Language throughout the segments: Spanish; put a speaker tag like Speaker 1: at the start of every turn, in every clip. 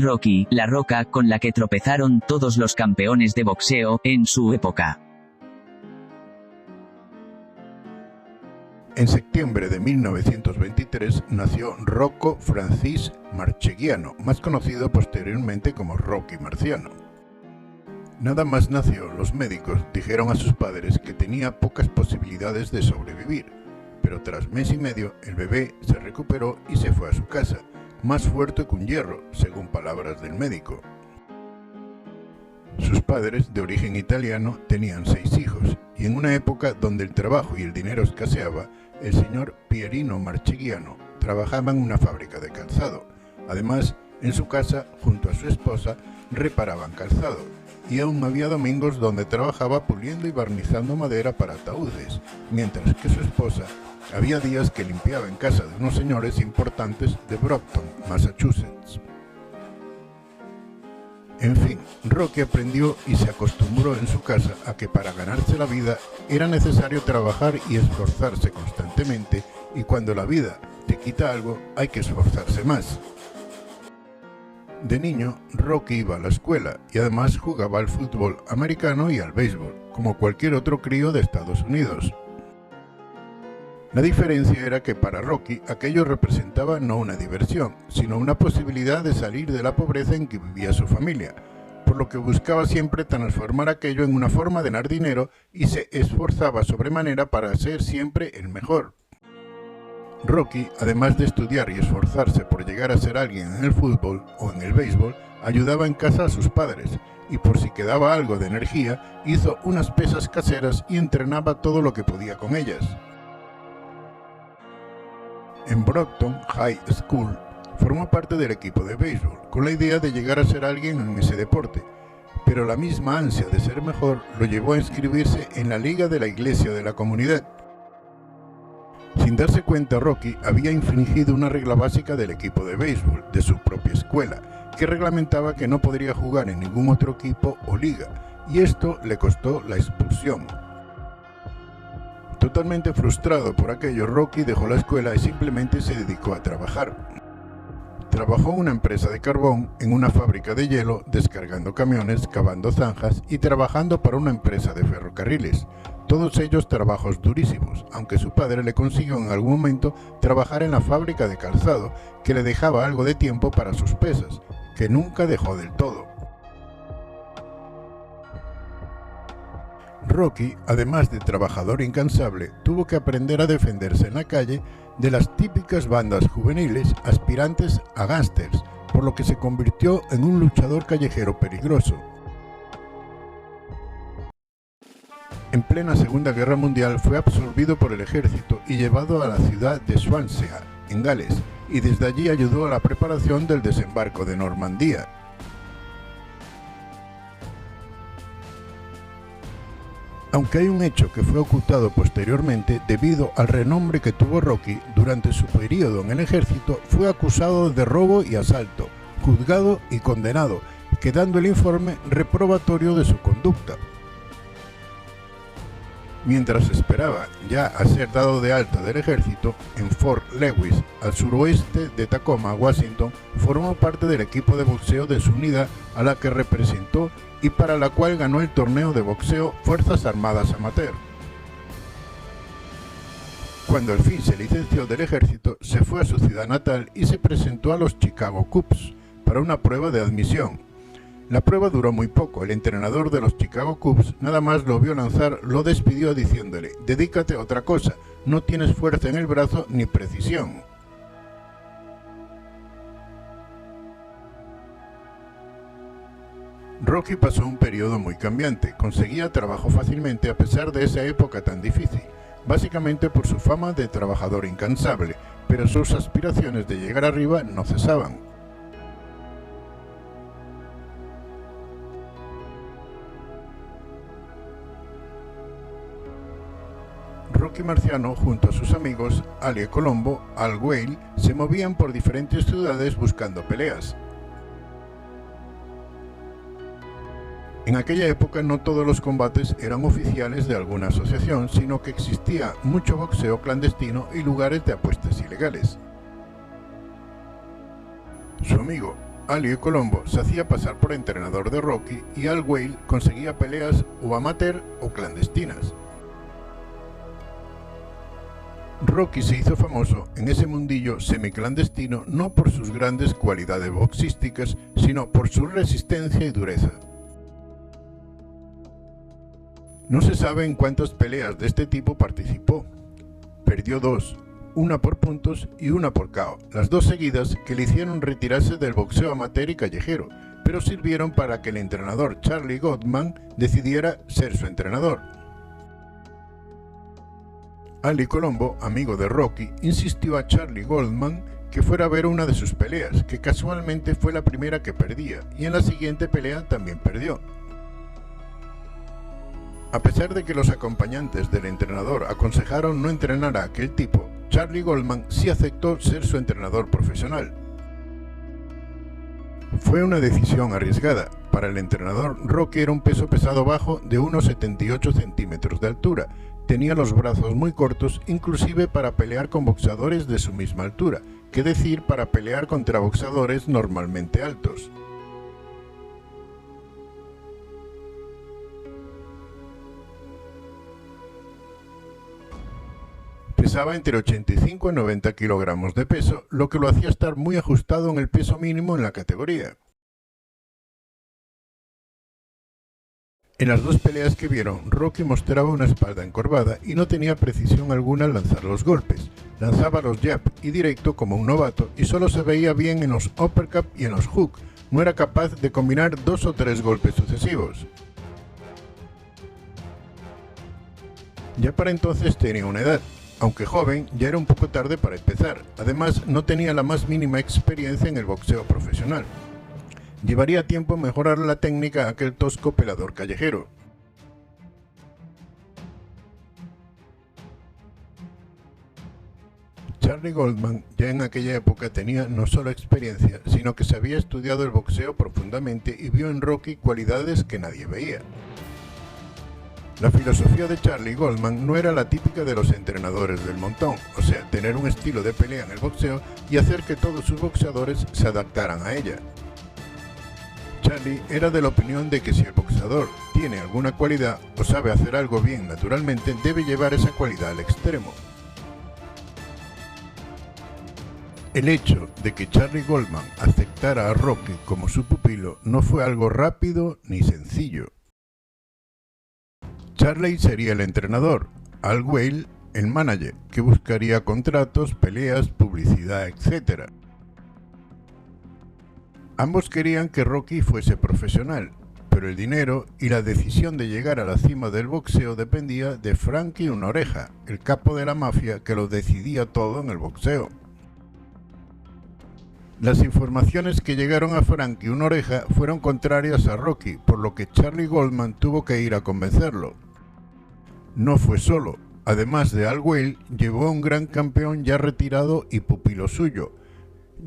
Speaker 1: Rocky, la roca con la que tropezaron todos los campeones de boxeo en su época.
Speaker 2: En septiembre de 1923 nació Rocco Francis Marchegiano, más conocido posteriormente como Rocky Marciano. Nada más nació, los médicos dijeron a sus padres que tenía pocas posibilidades de sobrevivir, pero tras mes y medio el bebé se recuperó y se fue a su casa, más fuerte que un hierro, según palabras del médico. Sus padres, de origen italiano, tenían 6 hijos, y en una época donde el trabajo y el dinero escaseaba, el señor Pierino Marchegiano trabajaba en una fábrica de calzado. Además, en su casa, junto a su esposa, reparaban calzado, y aún había domingos donde trabajaba puliendo y barnizando madera para ataúdes, mientras que su esposa había días que limpiaba en casa de unos señores importantes de Brockton, Massachusetts. En fin, Rocky aprendió y se acostumbró en su casa a que para ganarse la vida era necesario trabajar y esforzarse constantemente, y cuando la vida te quita algo hay que esforzarse más. De niño, Rocky iba a la escuela y además jugaba al fútbol americano y al béisbol, como cualquier otro crío de Estados Unidos. La diferencia era que para Rocky aquello representaba no una diversión, sino una posibilidad de salir de la pobreza en que vivía su familia, por lo que buscaba siempre transformar aquello en una forma de ganar dinero y se esforzaba sobremanera para ser siempre el mejor. Rocky, además de estudiar y esforzarse por llegar a ser alguien en el fútbol o en el béisbol, ayudaba en casa a sus padres, y por si quedaba algo de energía, hizo unas pesas caseras y entrenaba todo lo que podía con ellas. En Brockton High School formó parte del equipo de béisbol, con la idea de llegar a ser alguien en ese deporte, pero la misma ansia de ser mejor lo llevó a inscribirse en la liga de la iglesia de la comunidad. Sin darse cuenta, Rocky había infringido una regla básica del equipo de béisbol de su propia escuela, que reglamentaba que no podría jugar en ningún otro equipo o liga, y esto le costó la expulsión. Totalmente frustrado por aquello, Rocky dejó la escuela y simplemente se dedicó a trabajar. Trabajó en una empresa de carbón, en una fábrica de hielo, descargando camiones, cavando zanjas y trabajando para una empresa de ferrocarriles. Todos ellos trabajos durísimos, aunque su padre le consiguió en algún momento trabajar en la fábrica de calzado, que le dejaba algo de tiempo para sus pesas, que nunca dejó del todo. Rocky, además de trabajador incansable, tuvo que aprender a defenderse en la calle de las típicas bandas juveniles aspirantes a gángsters, por lo que se convirtió en un luchador callejero peligroso. En plena Segunda Guerra Mundial fue absorbido por el ejército y llevado a la ciudad de Swansea, en Gales, y desde allí ayudó a la preparación del desembarco de Normandía. Aunque hay un hecho que fue ocultado posteriormente, debido al renombre que tuvo Rocky durante su periodo en el ejército, fue acusado de robo y asalto, juzgado y condenado, quedando el informe reprobatorio de su conducta. Mientras esperaba ya a ser dado de alta del ejército, en Fort Lewis, al suroeste de Tacoma, Washington, formó parte del equipo de boxeo de su unidad, a la que representó y para la cual ganó el torneo de boxeo Fuerzas Armadas Amateur. Cuando al fin se licenció del ejército, se fue a su ciudad natal y se presentó a los Chicago Cubs para una prueba de admisión. La prueba duró muy poco. El entrenador de los Chicago Cubs nada más lo vio lanzar, lo despidió diciéndole: «Dedícate a otra cosa, no tienes fuerza en el brazo ni precisión». Rocky pasó un periodo muy cambiante. Conseguía trabajo fácilmente a pesar de esa época tan difícil, básicamente por su fama de trabajador incansable, pero sus aspiraciones de llegar arriba no cesaban. Rocky Marciano, junto a sus amigos Ali Colombo, Al Whale, se movían por diferentes ciudades buscando peleas. En aquella época no todos los combates eran oficiales de alguna asociación, sino que existía mucho boxeo clandestino y lugares de apuestas ilegales. Su amigo Ali Colombo se hacía pasar por entrenador de Rocky y Al Whale conseguía peleas o amateur o clandestinas. Rocky se hizo famoso en ese mundillo semiclandestino no por sus grandes cualidades boxísticas, sino por su resistencia y dureza. No se sabe en cuántas peleas de este tipo participó. Perdió 2, una por puntos y una por KO, las 2 seguidas que le hicieron retirarse del boxeo amateur y callejero, pero sirvieron para que el entrenador Charlie Goldman decidiera ser su entrenador. Ali Colombo, amigo de Rocky, insistió a Charlie Goldman que fuera a ver una de sus peleas, que casualmente fue la primera que perdía, y en la siguiente pelea también perdió. A pesar de que los acompañantes del entrenador aconsejaron no entrenar a aquel tipo, Charlie Goldman sí aceptó ser su entrenador profesional. Fue una decisión arriesgada. Para el entrenador, Rocky era un peso pesado bajo de unos 78 centímetros de altura. Tenía los brazos muy cortos, inclusive para pelear con boxeadores de su misma altura, que decir para pelear contra boxeadores normalmente altos. Pesaba entre 85 y 90 kilogramos de peso, lo que lo hacía estar muy ajustado en el peso mínimo en la categoría. En las 2 peleas que vieron, Rocky mostraba una espalda encorvada y no tenía precisión alguna al lanzar los golpes. Lanzaba los jab y directo como un novato y solo se veía bien en los uppercut y en los hook. No era capaz de combinar 2 o 3 golpes sucesivos. Ya para entonces tenía una edad. Aunque joven, ya era un poco tarde para empezar. Además, no tenía la más mínima experiencia en el boxeo profesional. Llevaría tiempo mejorar la técnica a aquel tosco peleador callejero. Charlie Goldman ya en aquella época tenía no solo experiencia, sino que se había estudiado el boxeo profundamente y vio en Rocky cualidades que nadie veía. La filosofía de Charlie Goldman no era la típica de los entrenadores del montón, o sea, tener un estilo de pelea en el boxeo y hacer que todos sus boxeadores se adaptaran a ella. Charlie era de la opinión de que si el boxeador tiene alguna cualidad o sabe hacer algo bien naturalmente, debe llevar esa cualidad al extremo. El hecho de que Charlie Goldman aceptara a Rocky como su pupilo no fue algo rápido ni sencillo. Charlie sería el entrenador, Al Whale el manager, que buscaría contratos, peleas, publicidad, etc. Ambos querían que Rocky fuese profesional, pero el dinero y la decisión de llegar a la cima del boxeo dependía de Frankie Una Oreja, el capo de la mafia que lo decidía todo en el boxeo. Las informaciones que llegaron a Frankie Una Oreja fueron contrarias a Rocky, por lo que Charlie Goldman tuvo que ir a convencerlo. No fue solo, además de Al Whale, llevó a un gran campeón ya retirado y pupilo suyo,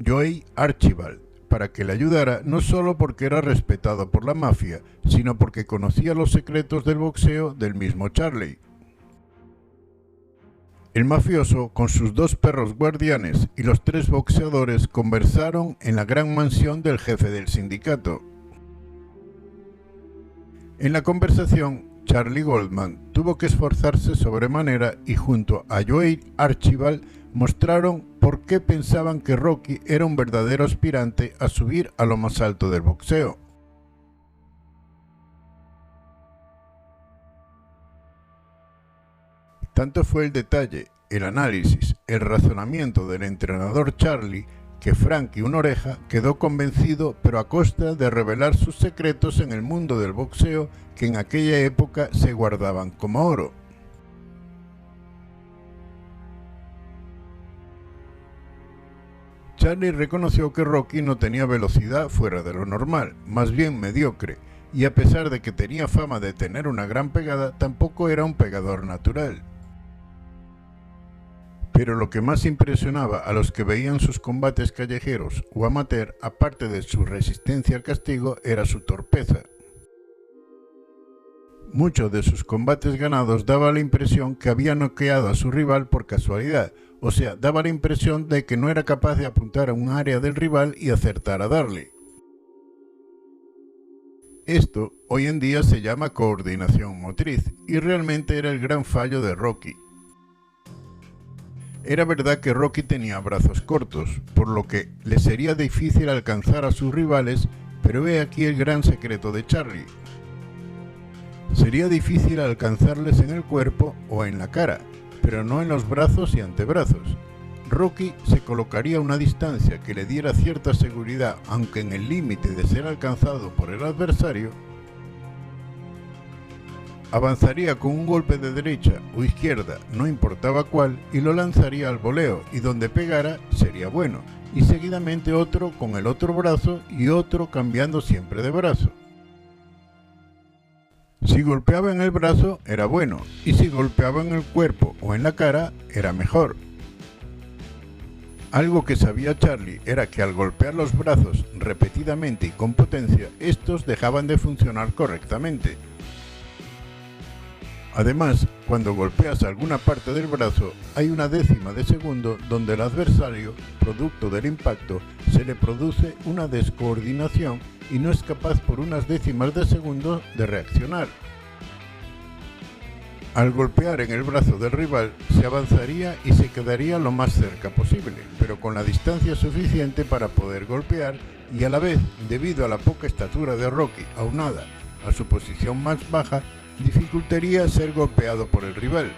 Speaker 2: Joey Archibald, para que le ayudara no solo porque era respetado por la mafia, sino porque conocía los secretos del boxeo del mismo Charlie. El mafioso, con sus 2 perros guardianes y los 3 boxeadores, conversaron en la gran mansión del jefe del sindicato. En la conversación, Charlie Goldman tuvo que esforzarse sobremanera y junto a Joey Archibald mostraron por qué pensaban que Rocky era un verdadero aspirante a subir a lo más alto del boxeo. Tanto fue el detalle, el análisis, el razonamiento del entrenador Charlie, que Frankie Una Oreja quedó convencido, pero a costa de revelar sus secretos en el mundo del boxeo que en aquella época se guardaban como oro. Charlie reconoció que Rocky no tenía velocidad fuera de lo normal, más bien mediocre, y a pesar de que tenía fama de tener una gran pegada, tampoco era un pegador natural. Pero lo que más impresionaba a los que veían sus combates callejeros o amateur, aparte de su resistencia al castigo, era su torpeza. Muchos de sus combates ganados daba la impresión que había noqueado a su rival por casualidad, o sea, daba la impresión de que no era capaz de apuntar a un área del rival y acertar a darle. Esto hoy en día se llama coordinación motriz y realmente era el gran fallo de Rocky. Era verdad que Rocky tenía brazos cortos, por lo que le sería difícil alcanzar a sus rivales, pero he aquí el gran secreto de Charlie. Sería difícil alcanzarles en el cuerpo o en la cara, pero no en los brazos y antebrazos. Rocky se colocaría a una distancia que le diera cierta seguridad, aunque en el límite de ser alcanzado por el adversario. Avanzaría con un golpe de derecha o izquierda, no importaba cuál, y lo lanzaría al voleo, y donde pegara sería bueno, y seguidamente otro con el otro brazo y otro cambiando siempre de brazo. Si golpeaba en el brazo era bueno, y si golpeaba en el cuerpo o en la cara era mejor. Algo que sabía Charlie era que al golpear los brazos repetidamente y con potencia, estos dejaban de funcionar correctamente. Además, cuando golpeas alguna parte del brazo, hay una décima de segundo donde el adversario, producto del impacto, se le produce una descoordinación y no es capaz por unas décimas de segundo de reaccionar. Al golpear en el brazo del rival, se avanzaría y se quedaría lo más cerca posible, pero con la distancia suficiente para poder golpear y a la vez, debido a la poca estatura de Rocky, aunada a su posición más baja, dificultaría ser golpeado por el rival.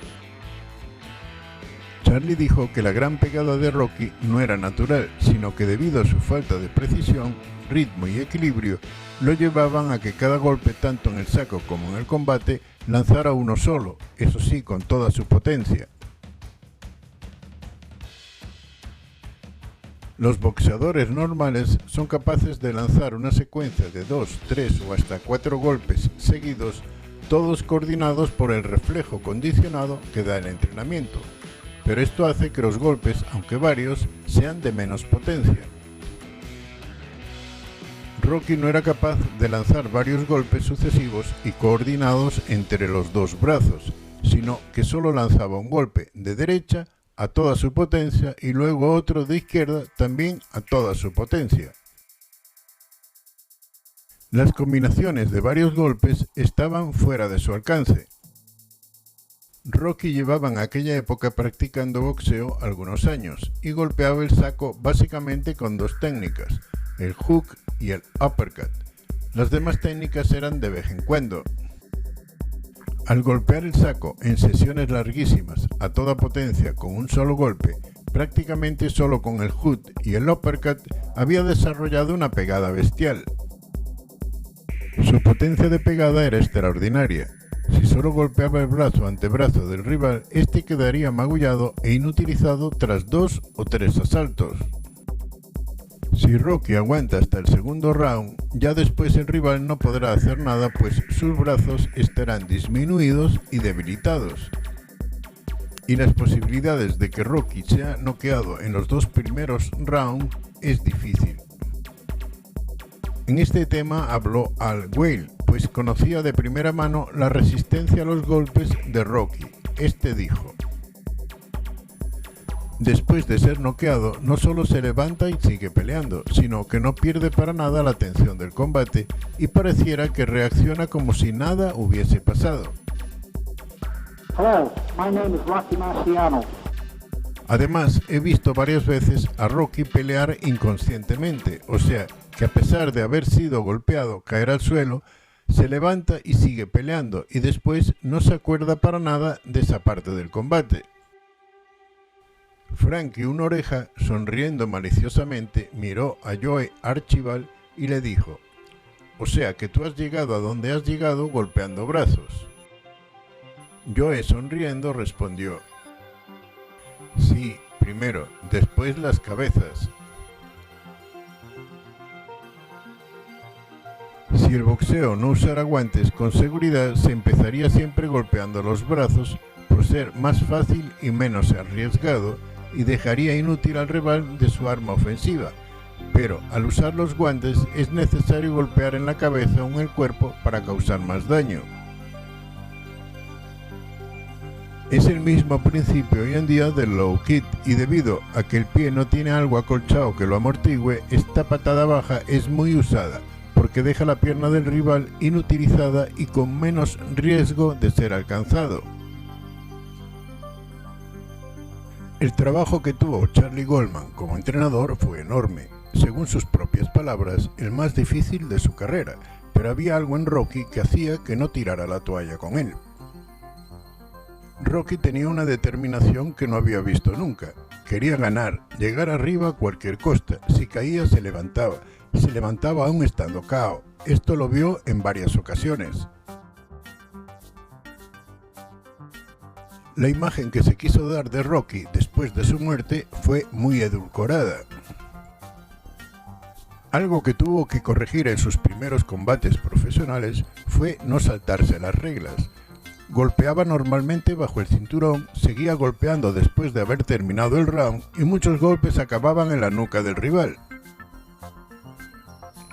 Speaker 2: Charlie dijo que la gran pegada de Rocky no era natural, sino que debido a su falta de precisión, ritmo y equilibrio, lo llevaban a que cada golpe, tanto en el saco como en el combate, lanzara uno solo, eso sí, con toda su potencia. Los boxeadores normales son capaces de lanzar una secuencia de 2, 3 o hasta 4 golpes seguidos, todos coordinados por el reflejo condicionado que da el entrenamiento, pero esto hace que los golpes, aunque varios, sean de menos potencia. Rocky no era capaz de lanzar varios golpes sucesivos y coordinados entre los dos brazos, sino que solo lanzaba un golpe de derecha a toda su potencia y luego otro de izquierda también a toda su potencia. Las combinaciones de varios golpes estaban fuera de su alcance. Rocky llevaba en aquella época practicando boxeo algunos años y golpeaba el saco básicamente con dos técnicas, el hook y el uppercut. Las demás técnicas eran de vez en cuando. Al golpear el saco en sesiones larguísimas a toda potencia con un solo golpe, prácticamente solo con el hook y el uppercut, había desarrollado una pegada bestial. Su potencia de pegada era extraordinaria. Si solo golpeaba el brazo o antebrazo del rival, este quedaría magullado e inutilizado tras 2 o 3 asaltos. Si Rocky aguanta hasta el segundo round, ya después el rival no podrá hacer nada, pues sus brazos estarán disminuidos y debilitados. Y las posibilidades de que Rocky sea noqueado en los 2 primeros rounds es difícil. En este tema habló Al Whale, pues conocía de primera mano la resistencia a los golpes de Rocky. Este dijo: después de ser noqueado, no solo se levanta y sigue peleando, sino que no pierde para nada la tensión del combate y pareciera que reacciona como si nada hubiese pasado.
Speaker 3: Hello, my name is Rocky Marciano.
Speaker 2: Además, he visto varias veces a Rocky pelear inconscientemente, o sea, que a pesar de haber sido golpeado, caer al suelo, se levanta y sigue peleando, y después no se acuerda para nada de esa parte del combate. Frankie Una Oreja, sonriendo maliciosamente, miró a Joe Archibald y le dijo: o sea que tú has llegado a donde has llegado golpeando brazos. Joe, sonriendo, respondió: sí, primero, después las cabezas. Si el boxeo no usara guantes con seguridad, se empezaría siempre golpeando los brazos por ser más fácil y menos arriesgado, y dejaría inútil al rival de su arma ofensiva. Pero al usar los guantes es necesario golpear en la cabeza o en el cuerpo para causar más daño. Es el mismo principio hoy en día del low kick, y debido a que el pie no tiene algo acolchado que lo amortigüe, esta patada baja es muy usada, porque deja la pierna del rival inutilizada y con menos riesgo de ser alcanzado. El trabajo que tuvo Charlie Goldman como entrenador fue enorme, según sus propias palabras, el más difícil de su carrera, pero había algo en Rocky que hacía que no tirara la toalla con él. Rocky tenía una determinación que no había visto nunca. Quería ganar, llegar arriba a cualquier costa. Si caía, se levantaba aún estando KO. Esto lo vio en varias ocasiones. La imagen que se quiso dar de Rocky después de su muerte fue muy edulcorada. Algo que tuvo que corregir en sus primeros combates profesionales fue no saltarse las reglas. Golpeaba normalmente bajo el cinturón, seguía golpeando después de haber terminado el round y muchos golpes acababan en la nuca del rival.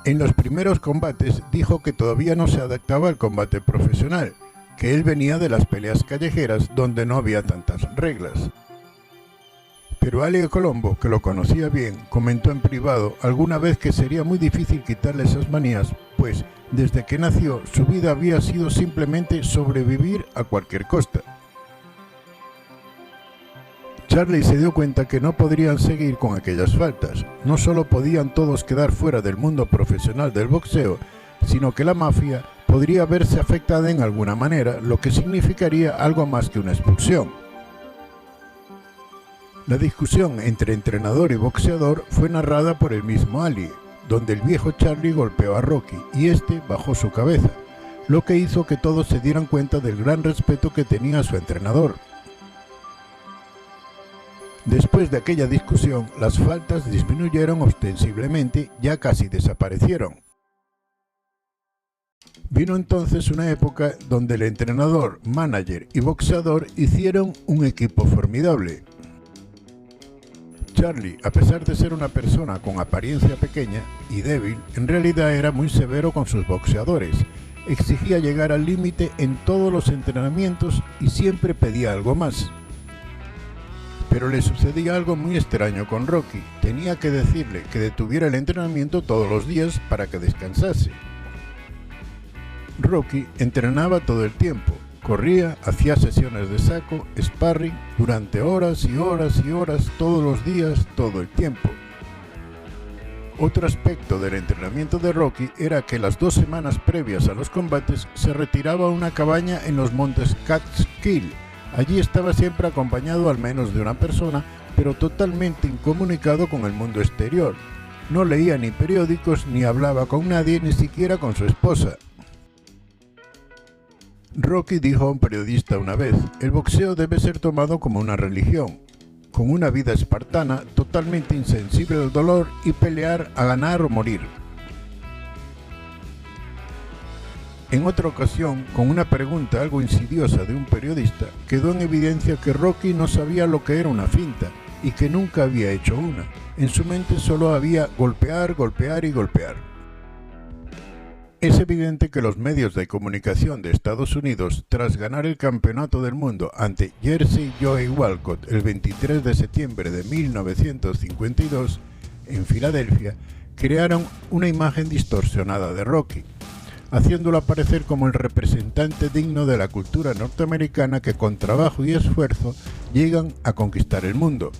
Speaker 2: En los primeros combates dijo que todavía no se adaptaba al combate profesional, que él venía de las peleas callejeras donde no había tantas reglas. Pero Ale Colombo, que lo conocía bien, comentó en privado alguna vez que sería muy difícil quitarle esas manías, pues desde que nació su vida había sido simplemente sobrevivir a cualquier costa. Charlie se dio cuenta que no podrían seguir con aquellas faltas. No solo podían todos quedar fuera del mundo profesional del boxeo, sino que la mafia podría verse afectada en alguna manera, lo que significaría algo más que una expulsión. La discusión entre entrenador y boxeador fue narrada por el mismo Ali, donde el viejo Charlie golpeó a Rocky y este bajó su cabeza, lo que hizo que todos se dieran cuenta del gran respeto que tenía a su entrenador. Después de aquella discusión, las faltas disminuyeron ostensiblemente, ya casi desaparecieron. Vino entonces una época donde el entrenador, manager y boxeador hicieron un equipo formidable. Charlie, a pesar de ser una persona con apariencia pequeña y débil, en realidad era muy severo con sus boxeadores. Exigía llegar al límite en todos los entrenamientos y siempre pedía algo más. Pero le sucedía algo muy extraño con Rocky. Tenía que decirle que detuviera el entrenamiento todos los días para que descansase. Rocky entrenaba todo el tiempo. Corría, hacía sesiones de saco, sparring, durante horas y horas y horas, todos los días, todo el tiempo. Otro aspecto del entrenamiento de Rocky era que las 2 semanas previas a los combates se retiraba a una cabaña en los montes Catskill. Allí estaba siempre acompañado al menos de una persona, pero totalmente incomunicado con el mundo exterior. No leía ni periódicos, ni hablaba con nadie, ni siquiera con su esposa. Rocky dijo a un periodista una vez: el boxeo debe ser tomado como una religión, con una vida espartana, totalmente insensible al dolor y pelear a ganar o morir. En otra ocasión, con una pregunta algo insidiosa de un periodista, quedó en evidencia que Rocky no sabía lo que era una finta y que nunca había hecho una. En su mente solo había golpear, golpear y golpear. Es evidente que los medios de comunicación de Estados Unidos, tras ganar el campeonato del mundo ante Jersey Joe Walcott el 23 de septiembre de 1952 en Filadelfia, crearon una imagen distorsionada de Rocky, haciéndolo aparecer como el representante digno de la cultura norteamericana que con trabajo y esfuerzo llegan a conquistar el mundo.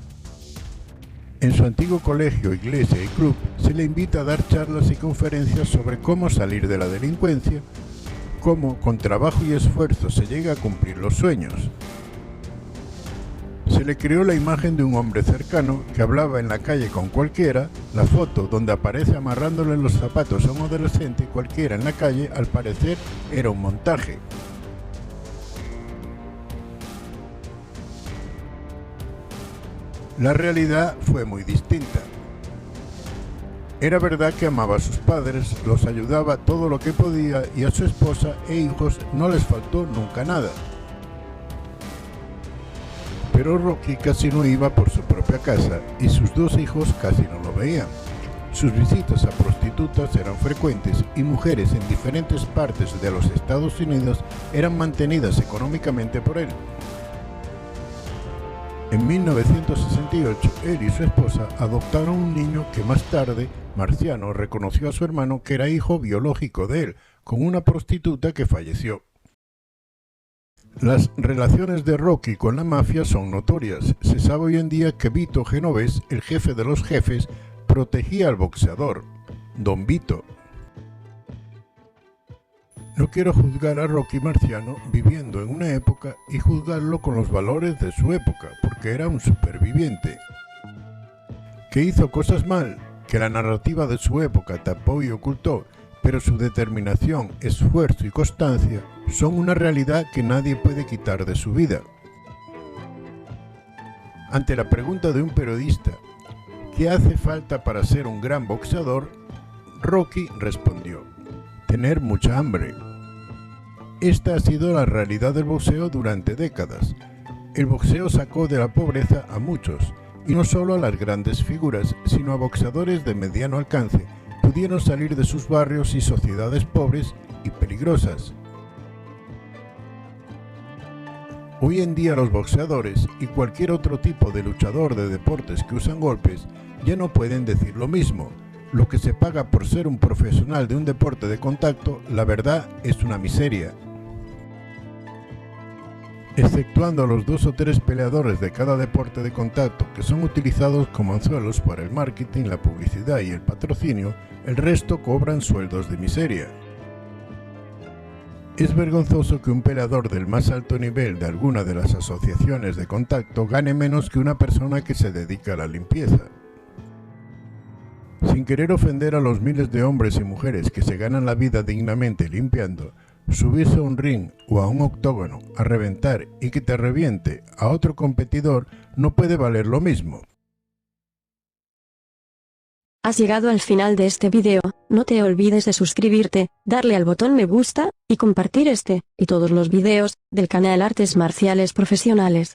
Speaker 2: En su antiguo colegio, iglesia y club se le invita a dar charlas y conferencias sobre cómo salir de la delincuencia, cómo con trabajo y esfuerzo se llega a cumplir los sueños. Se le creó la imagen de un hombre cercano que hablaba en la calle con cualquiera. La foto donde aparece amarrándole los zapatos a un adolescente cualquiera en la calle, al parecer era un montaje. La realidad fue muy distinta. Era verdad que amaba a sus padres, los ayudaba todo lo que podía y a su esposa e hijos no les faltó nunca nada. Pero Rocky casi no iba por su propia casa y sus 2 hijos casi no lo veían. Sus visitas a prostitutas eran frecuentes y mujeres en diferentes partes de los Estados Unidos eran mantenidas económicamente por él. En 1968, él y su esposa adoptaron un niño que más tarde, Marciano reconoció a su hermano que era hijo biológico de él, con una prostituta que falleció. Las relaciones de Rocky con la mafia son notorias. Se sabe hoy en día que Vito Genovés, el jefe de los jefes, protegía al boxeador, Don Vito. No quiero juzgar a Rocky Marciano viviendo en una época y juzgarlo con los valores de su época, porque era un superviviente. Que hizo cosas mal, que la narrativa de su época tapó y ocultó, pero su determinación, esfuerzo y constancia son una realidad que nadie puede quitar de su vida. Ante la pregunta de un periodista, ¿qué hace falta para ser un gran boxeador?, Rocky respondió: tener mucha hambre. Esta ha sido la realidad del boxeo durante décadas. El boxeo sacó de la pobreza a muchos, y no solo a las grandes figuras, sino a boxeadores de mediano alcance. Pudieron salir de sus barrios y sociedades pobres y peligrosas. Hoy en día los boxeadores y cualquier otro tipo de luchador de deportes que usan golpes ya no pueden decir lo mismo. Lo que se paga por ser un profesional de un deporte de contacto, la verdad, es una miseria. Exceptuando a los 2 o 3 peleadores de cada deporte de contacto que son utilizados como anzuelos para el marketing, la publicidad y el patrocinio, el resto cobran sueldos de miseria. Es vergonzoso que un peleador del más alto nivel de alguna de las asociaciones de contacto gane menos que una persona que se dedica a la limpieza. Sin querer ofender a los miles de hombres y mujeres que se ganan la vida dignamente limpiando, subirse a un ring o a un octógono a reventar y que te reviente a otro competidor no puede valer lo mismo.
Speaker 4: Has llegado al final de este video, no te olvides de suscribirte, darle al botón me gusta, y compartir este, y todos los videos, del canal Artes Marciales Profesionales.